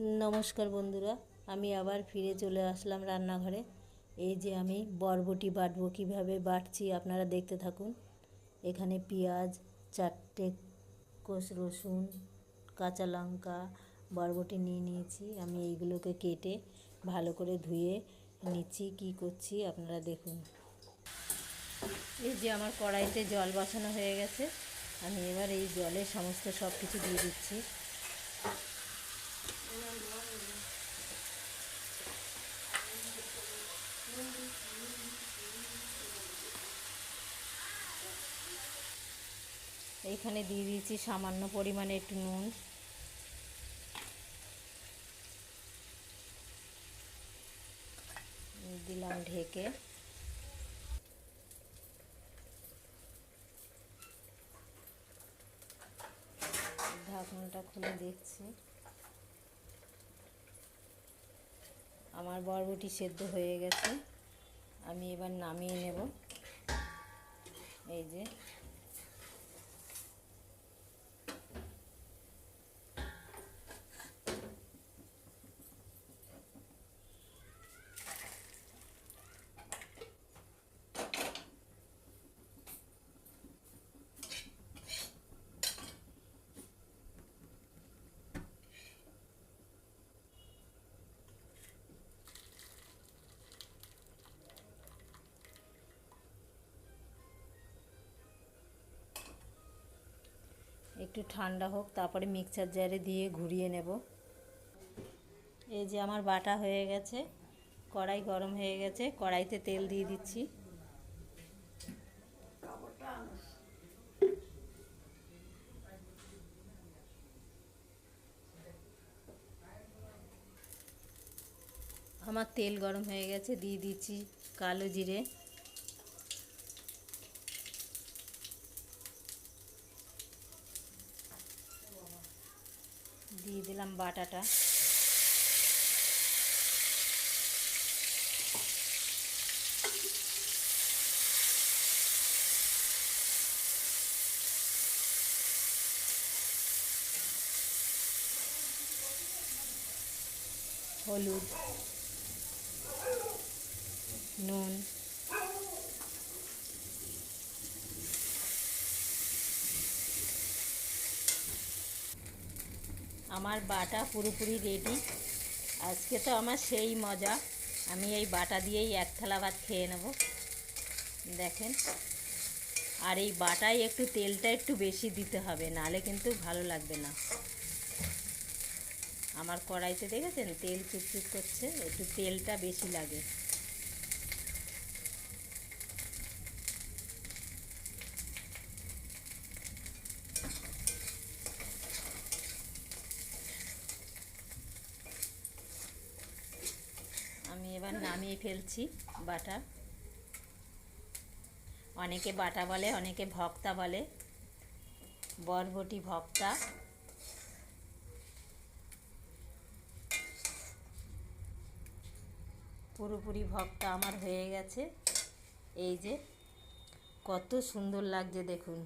নমস্কার বন্ধুরা, আমি আবার ফিরে চলে আসলাম রান্নাঘরে। এই যে আমি বরবটি বাটবো, কীভাবে বাটছি আপনারা দেখতে থাকুন। এখানে পেঁয়াজ, 4টে কোষ রসুন, কাঁচা লঙ্কা, বরবটি নিয়ে নিয়েছি। আমি এইগুলোকে কেটে ভালো করে ধুয়ে নিচ্ছি। কি করছি আপনারা দেখুন। এই যে আমার কড়াইতে জল বসানো হয়ে গেছে। আমি এবার এই জলে সমস্ত সব কিছু দিয়ে দিচ্ছি। এইখানে দিয়ে দিয়েছি সামান্য পরিমাণে একটু নুন, দিলাম ঢেকে। ঢাকনাটা খুলে দেখছি, আমার বরবটি সেদ্ধ হয়ে গেছে। আমি এবার নামিয়ে নেব। এই যে একটু ঠান্ডা হোক, তারপরে মিক্সচার জারে দিয়ে ঘুরিয়ে নেব। এই যে আমার বাটা হয়ে গেছে। কড়াই গরম হয়ে গেছে, কড়াইতে তেল দিয়ে দিচ্ছি। আমার তেল গরম হয়ে গেছে, দিয়ে দিচ্ছি কালো জিরে, দিয়ে দিলাম বাটাটা, হলুদ, নুন, আমার বাটা পুরোপুরি রেডি। আজকে তো আমার সেই মজা, আমি এই বাটা দিয়েই এক থালা ভাত খেয়ে নেব। দেখেন, আর এই বাটায় একটু তেলটা একটু বেশি দিতে হবে, নাহলে কিন্তু ভালো লাগবে না। আমার কড়াইতে দেখেছেন তেল চুপচুপ করছে, একটু তেলটা বেশি লাগে। আমি এবার নামিয়ে ফেলছি বাটা। অনেকে বাটা বলে, অনেকে ভক্তা বলে, বরবটি ভক্তা। পুরোপুরি ভক্তা আমার হয়ে গেছে। এই যে কত সুন্দর লাগছে দেখুন।